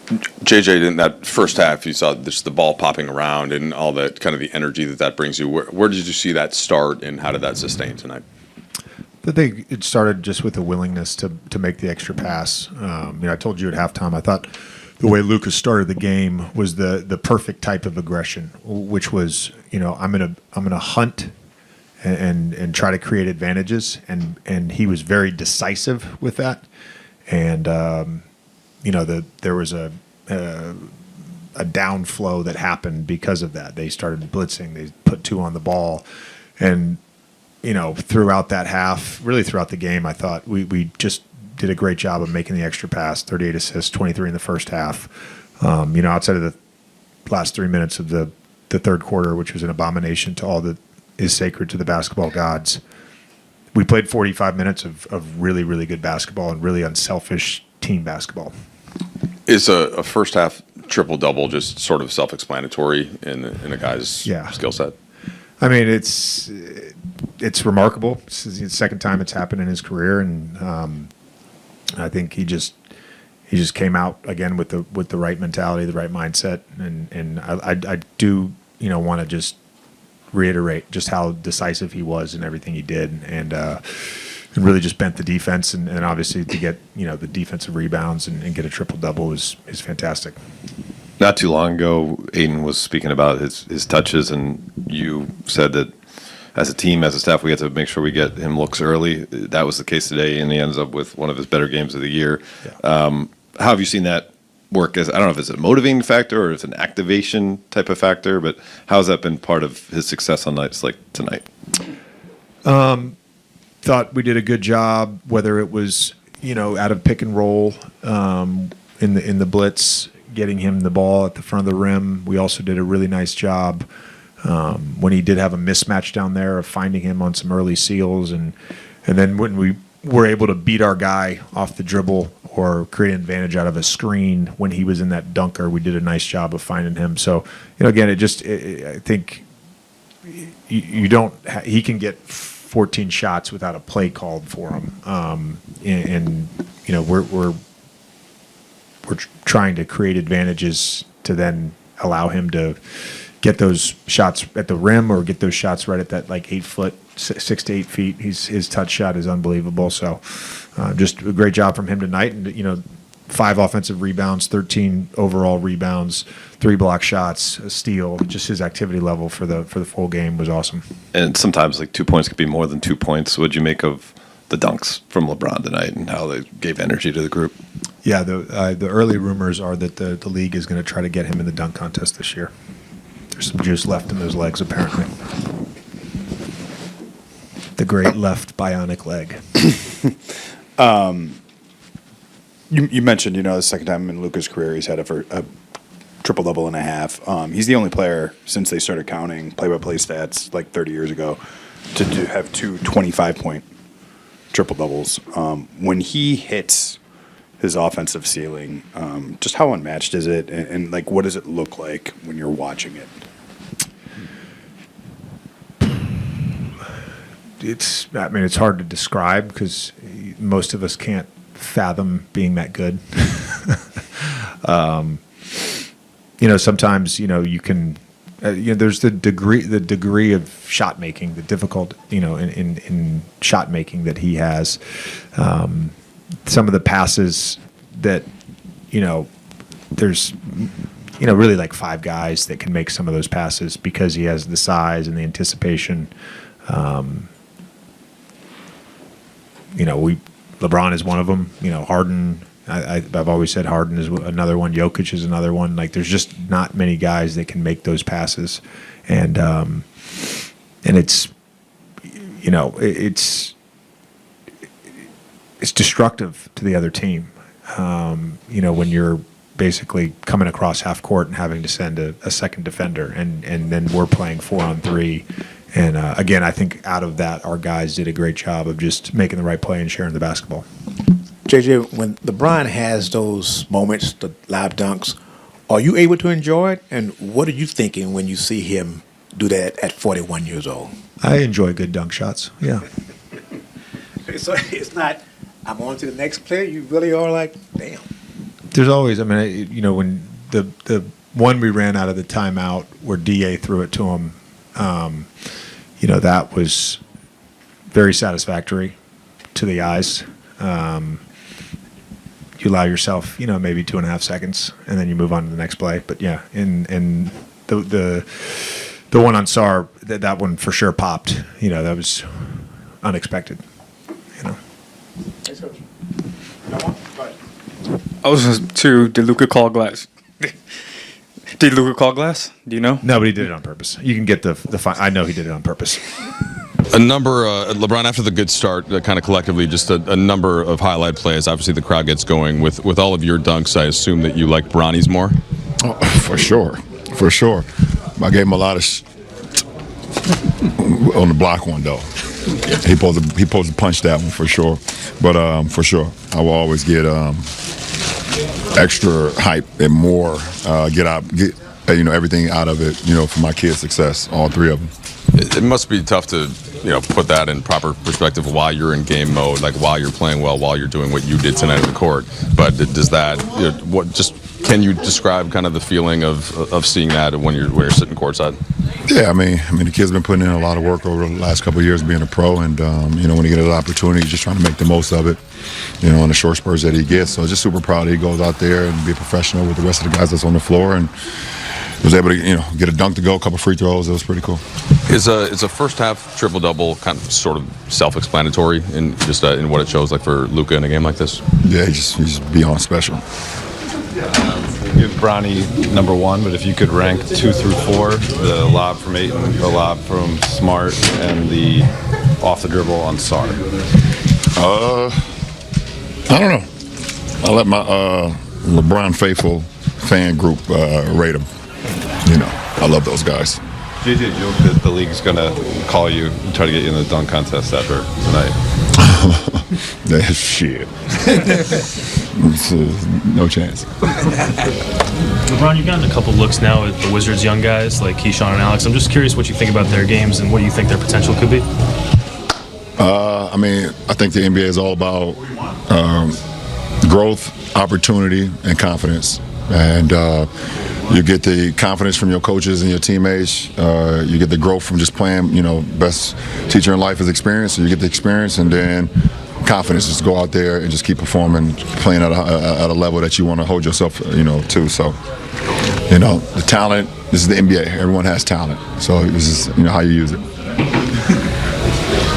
JJ, in that first half, you saw just the ball popping around and all that kind of the energy that brings you. Where did you see that start, and how did that sustain tonight? I think it started just with a willingness to make the extra pass. I told you at halftime, I thought the way Luka started the game was the perfect type of aggression, which was, I'm gonna hunt and try to create advantages, and he was very decisive with that. And there was a downflow that happened because of that. They started blitzing. They put 2 on the ball, and throughout that half, really throughout the game, I thought we just did a great job of making the extra pass. 38 assists, 23 in the first half. Outside of the last 3 minutes of the third quarter, which was an abomination to all that is sacred to the basketball gods, we played 45 minutes of really, really good basketball and really unselfish team basketball. Is a first half triple-double just sort of self-explanatory in a guy's skill set? I mean, it's remarkable. This is the second time it's happened in his career, and I think he just came out again with the right mentality, the right mindset, and I do want to just reiterate just how decisive he was in everything he did, and really just bent the defense, and obviously to get the defensive rebounds and get a triple-double is fantastic. Not too long ago, Ayton was speaking about his touches, and you said that as a team, as a staff, we had to make sure we get him looks early. That was the case today, and he ends up with one of his better games of the year. Yeah. How have you seen that work? I don't know if it's a motivating factor or it's an activation type of factor, but how has that been part of his success on nights like tonight? Thought we did a good job, whether it was out of pick and roll in the blitz, getting him the ball at the front of the rim. We also did a really nice job when he did have a mismatch down there of finding him on some early seals, and then when we were able to beat our guy off the dribble or create an advantage out of a screen when he was in that dunker, we did a nice job of finding him. So again, I think he can get 14 shots without a play called for him, we're trying to create advantages to then allow him to get those shots at the rim or get those shots right at that 8 foot, 6 to 8 feet. His touch shot is unbelievable. So just a great job from him tonight. And 5 offensive rebounds, 13 overall rebounds, 3 block shots, a steal. Just his activity level for the full game was awesome. And sometimes 2 points could be more than 2 points. What'd you make of the dunks from LeBron tonight and how they gave energy to the group? Yeah, the early rumors are that the league is going to try to get him in the dunk contest this year. There's some juice left in those legs, apparently. The great left bionic leg. You mentioned, the second time in Luka's career he's had a triple-double and a half. He's the only player since they started counting play-by-play stats 30 years ago to have 2 25-point triple-doubles. When he hits his offensive ceiling, just how unmatched is it, and what does it look like when you're watching it? It's hard to describe because most of us can't fathom being that good. Sometimes you can. There's the degree of shot making, the difficult in shot making that he has. Some of the passes that there's really 5 guys that can make some of those passes because he has the size and the anticipation. LeBron is one of them. Harden. I've always said Harden is another one. Jokic is another one. There's just not many guys that can make those passes, and it's it's destructive to the other team. When you're basically coming across half court and having to send a second defender, and then we're playing 4-on-3. And again, I think out of that, our guys did a great job of just making the right play and sharing the basketball. JJ, when LeBron has those moments, the live dunks, are you able to enjoy it? And what are you thinking when you see him do that at 41 years old? I enjoy good dunk shots, yeah. So it's not, I'm on to the next player. You really are damn. There's always, I mean, you know, when the one we ran out of the timeout where DA threw it to him, you know, that was very satisfactory to the eyes. You allow yourself, you know, maybe 2.5 seconds, and then you move on to the next play. But yeah, and the one on Sarr, that one for sure popped. You know, that was unexpected. You know. Thanks, Coach. I was to did Luka call glass? Did Luka call glass? Do you know? No, but he did it on purpose. You can get I know he did it on purpose. A number, LeBron, after the good start, kind of collectively, just a number of highlight plays. Obviously, the crowd gets going. With all of your dunks, I assume that you like Bronny's more? Oh, for sure. For sure. I gave him a lot of on the block one, though. He supposed to punch that one for sure. But for sure, I will always get extra hype and more, get you know, everything out of it, you know, for my kids' success, all three of them. It must be tough to, you know, put that in proper perspective while you're in game mode, like while you're playing well, while you're doing what you did tonight on the court. But does that, you know, can you describe kind of the feeling of seeing that when you're sitting courtside? Yeah, I mean, the kid's been putting in a lot of work over the last couple of years being a pro, and you know, when he gets an opportunity, he's just trying to make the most of it, you know, on the short spurs that he gets. So just super proud that he goes out there and be a professional with the rest of the guys that's on the floor, and was able to, you know, get a dunk to go, a couple free throws. It was pretty cool. Is a first half triple double kind of sort of self-explanatory in just in what it shows like for Luka in a game like this? Yeah, he's beyond special. Give Bronny number 1, but if you could rank 2 through 4, the lob from Ayton, the lob from Smart, and the off the dribble on Sarr. I don't know. I'll let my LeBron faithful fan group rate him. You know, I love those guys. JJ, you hope that the league's going to call you and try to get you in the dunk contest after tonight? That's shit. No chance. LeBron, you've gotten a couple looks now at the Wizards' young guys like Keyshawn and Alex. I'm just curious what you think about their games and what you think their potential could be. I mean, I think the NBA is all about growth, opportunity, and confidence. And you get the confidence from your coaches and your teammates. You get the growth from just playing. You know, best teacher in life is experience. So you get the experience, and then confidence. Just go out there and just keep performing, playing at a level that you want to hold yourself, you know, to. So, you know, the talent. This is the NBA. Everyone has talent. So this is, you know, how you use it.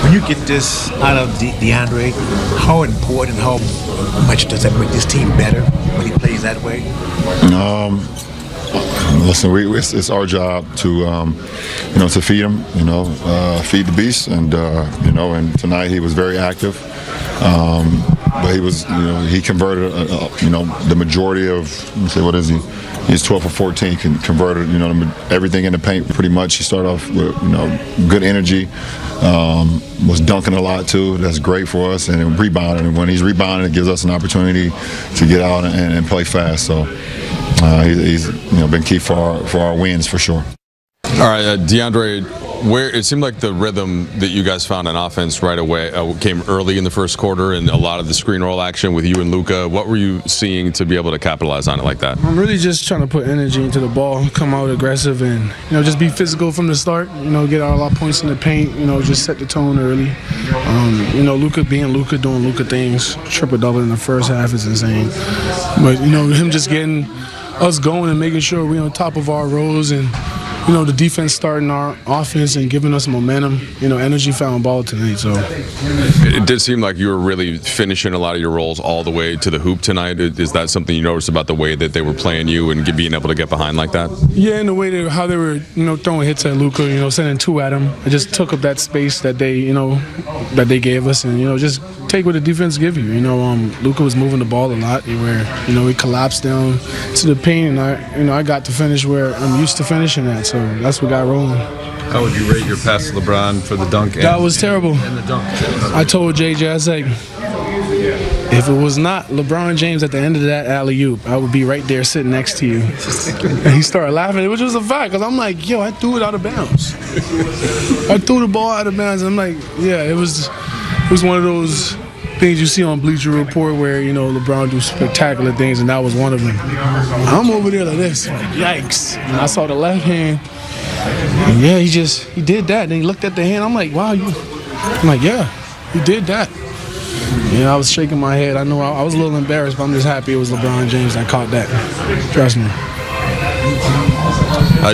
When you get this out of Deandre, how important, how much does that make this team better when he plays that way? Listen, it's our job to, you know, to feed him, you know, feed the beast, and you know, and tonight he was very active, but he was, you know, he converted, you know, the majority of, let's say, what is he? He's 12 for 14, converted, you know, everything in the paint pretty much. He started off with, you know, good energy, was dunking a lot too. That's great for us, and rebounding. And when he's rebounding, it gives us an opportunity to get out and play fast. So he's, you know, been key for our wins for sure. All right, Deandre, where it seemed like the rhythm that you guys found on offense right away came early in the first quarter, and a lot of the screen roll action with you and Luka. What were you seeing to be able to capitalize on it like that? I'm really just trying to put energy into the ball, come out aggressive, and, you know, just be physical from the start. You know, get a lot of points in the paint. You know, just set the tone early. You know, Luka being Luka, doing Luka things, triple double in the first half is insane. But, you know, him just getting us going and making sure we're on top of our roles, and, you know, the defense starting our offense and giving us momentum. You know, energy found ball tonight. So it did seem like you were really finishing a lot of your roles all the way to the hoop tonight. Is that something you noticed about the way that they were playing you and being able to get behind like that? Yeah, and the way how they were, you know, throwing hits at Luka, you know, sending 2 at him. It just took up that space that they, you know, that they gave us, and, you know, just take what the defense give you. You know, Luka was moving the ball a lot, where, you know, he collapsed down to the paint, and I got to finish where I'm used to finishing at. So that's what got rolling. How would you rate your pass to LeBron for the dunk? That was terrible. And the dunk. I told JJ, I said, if it was not LeBron James at the end of that alley-oop, I would be right there sitting next to you. And he started laughing, which was a fact, because I'm like, yo, I threw it out of bounds. I threw the ball out of bounds. And I'm like, yeah, it was one of those things you see on Bleacher Report where, you know, LeBron do spectacular things, and that was one of them. I'm over there like this, like, yikes. And I saw the left hand, and yeah, he did that. And he looked at the hand. I'm like, wow, I'm like, yeah, he did that. Yeah, I was shaking my head. I know I was a little embarrassed, but I'm just happy it was LeBron James that caught that. Trust me.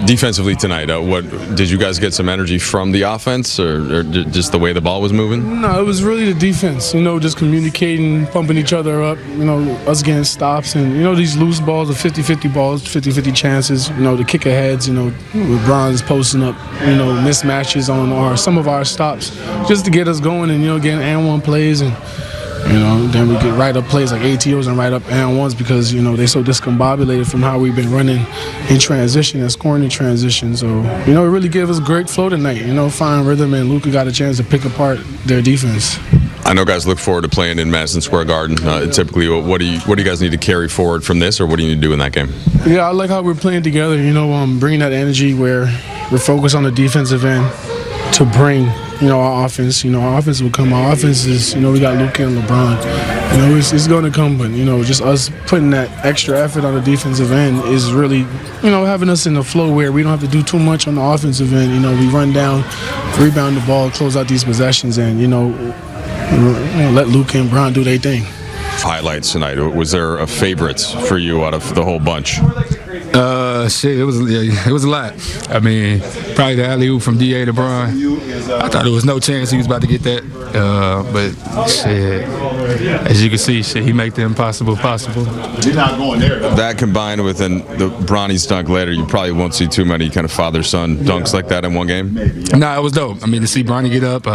Defensively tonight, what did you guys get some energy from the offense, or just the way the ball was moving? No, it was really the defense. You know, just communicating, pumping each other up. You know, us getting stops, and you know these loose balls, the 50-50 balls, 50-50 chances. You know, the kick aheads. You know, LeBron's posting up. You know, mismatches on some of our stops, just to get us going, and you know, getting and one plays and. You know, then we get right up plays like ATOs and right up and ones because, you know, they're so discombobulated from how we've been running in transition and scoring in transition. So, you know, it really gave us great flow tonight. You know, fine rhythm, and Luka got a chance to pick apart their defense. I know guys look forward to playing in Madison Square Garden. Typically, what do you guys need to carry forward from this, or what do you need to do in that game? Yeah, I like how we're playing together, you know, bringing that energy where we're focused on the defensive end to bring, you know, our offense. You know, our offense will come. Our offense is, you know, we got Luka and LeBron. You know, it's going to come, but, you know, just us putting that extra effort on the defensive end is really, you know, having us in the flow where we don't have to do too much on the offensive end. You know, we run down, rebound the ball, close out these possessions, and, you know, let Luka and Bron do their thing. Highlights tonight. Was there a favorite for you out of the whole bunch? Shit, it was a lot. I mean, probably the alley-oop from DA to Bron. I thought there was no chance he was about to get that. But shit, as you can see, shit, he make the impossible possible. That combined with the Bronny's dunk later, you probably won't see too many kind of father-son dunks like that in one game. Nah, it was dope. I mean, to see Bronny get up,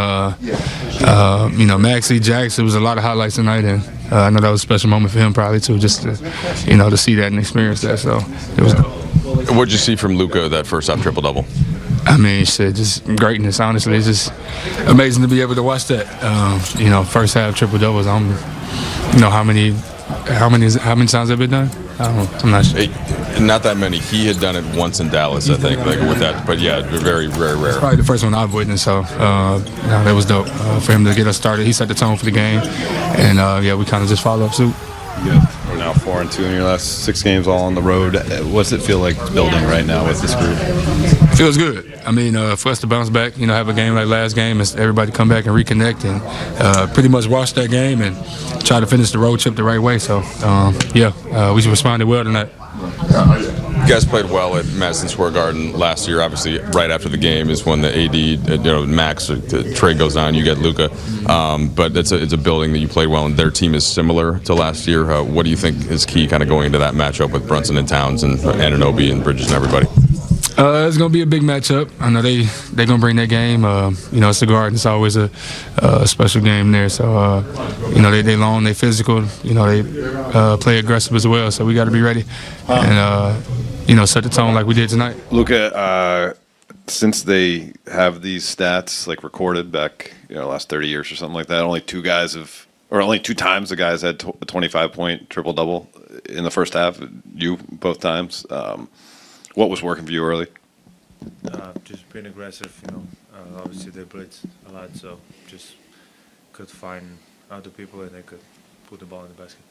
you know, Maxey, Jackson, it was a lot of highlights tonight, and I know that was a special moment for him probably too, just to, you know, to see that and experience that. So it was dope. What'd you see from Luka that first half triple-double? I mean, shit, just greatness, honestly. It's just amazing to be able to watch that. You know, first half triple-doubles, you know, how many times have been done? I'm not sure. Not that many. He had done it once in Dallas, I think, like with that. But yeah, very, very rare. It's probably the first one I've witnessed, so that was dope for him to get us started. He set the tone for the game, and yeah, we kind of just followed up suit. Yeah, we're now 4-2 in your last 6 games, all on the road. What's it feel like building right now with this group? Feels good. I mean, for us to bounce back, you know, have a game like last game, and everybody come back and reconnect, and pretty much watch that game and try to finish the road trip the right way. So, yeah, we responded well tonight. You guys played well at Madison Square Garden last year. Obviously, right after the game is when the AD, you know, Max, the trade goes on. You get Luka, but it's a building that you played well, and their team is similar to last year. What do you think is key, kind of going into that matchup with Brunson and Towns and Anunoby and Bridges and everybody? It's going to be a big matchup. I know they're going to bring their game. You know, it's the Garden. It's always a special game there. So, you know, they long, they physical. You know, they play aggressive as well. So we got to be ready and, you know, set the tone like we did tonight. Luka, since they have these stats like recorded back, you know, last 30 years or something like that, only two times the guys had a 25-point triple-double in the first half. You both times. What was working for you early? Just being aggressive, you know. Obviously they blitz a lot, so just could find other people and they could put the ball in the basket.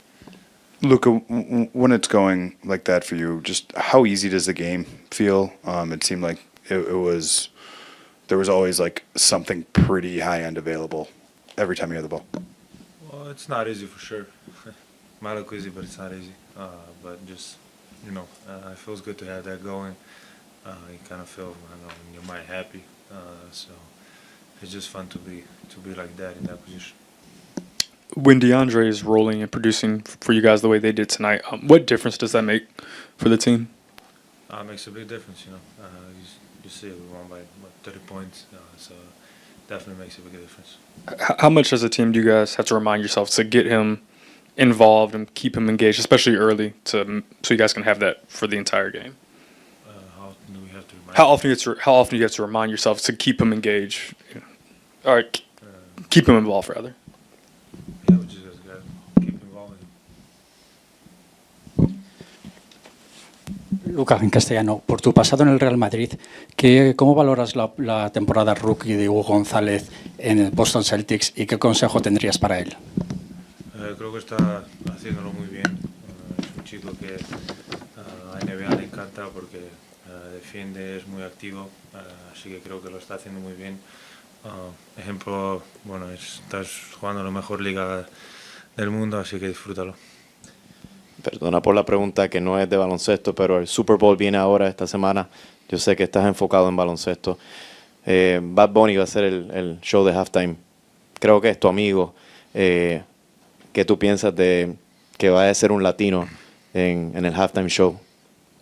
Luka, when it's going like that for you, just how easy does the game feel? It seemed like it was. There was always like something pretty high end available every time you had the ball. Well, it's not easy for sure. Might look easy, but it's not easy. But just, you know, it feels good to have that going. You kind of feel, I know, in your mind happy. So it's just fun to be like that in that position. When Deandre is rolling and producing for you guys the way they did tonight, what difference does that make for the team? It makes a big difference, you know. You see we won by 30 points, so definitely makes a big difference. How much as a team do you guys have to remind yourselves to get him involved and keep him engaged, especially early, so you guys can have that for the entire game? How often do we have to remind? How often do you have to remind yourselves to keep him engaged? All right, keep him involved rather. Yeah, we just gotta keep involved. Luka, en castellano, por tu pasado en el Real Madrid, ¿cómo valoras la temporada rookie de Hugo González en el Boston Celtics y qué consejo tendrías para él? creo que está haciéndolo muy bien. Es un chico que a NBA le encanta porque defiende, es muy activo, así que creo que lo está haciendo muy bien. Ejemplo, bueno, estás jugando en la mejor liga del mundo, así que disfrútalo. Perdona por la pregunta que no es de baloncesto, pero el Super Bowl viene ahora esta semana. Yo sé que estás enfocado en baloncesto. Bad Bunny va a ser el show de halftime. Creo que es tu amigo. ¿Qué tú piensas de que vaya a ser un latino en el halftime show?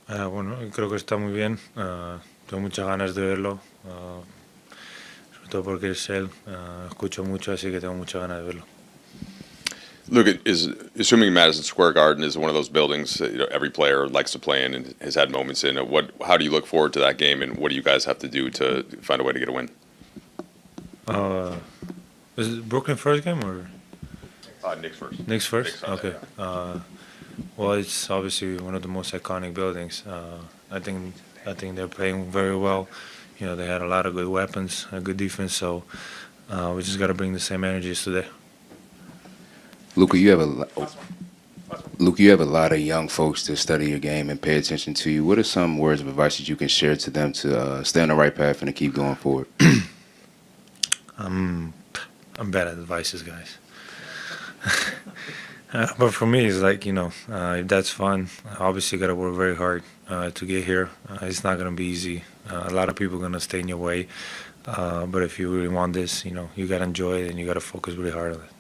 Bueno, creo que está muy bien. Tengo muchas ganas de verlo, sobre todo porque es él. Escucho mucho, así que tengo muchas ganas de verlo. Luka, is assuming Madison Square Garden is one of those buildings that, every player likes to play in and has had moments in. How do you look forward to that game, and what do you guys have to do to find a way to get a win? Is it Brooklyn first game or Knicks first. Knicks first? Okay. Well, it's obviously one of the most iconic buildings. I think they're playing very well. They had a lot of good weapons, a good defense. So we just got to bring the same energies today. Luka, you have a lot of young folks that study your game and pay attention to you. What are some words of advice that you can share to them to stay on the right path and to keep going forward? I'm bad at advices, guys. But for me, it's like, if that's fun, obviously got to work very hard to get here. It's not going to be easy. A lot of people are going to stay in your way. But if you really want this, you got to enjoy it and you got to focus really hard on it.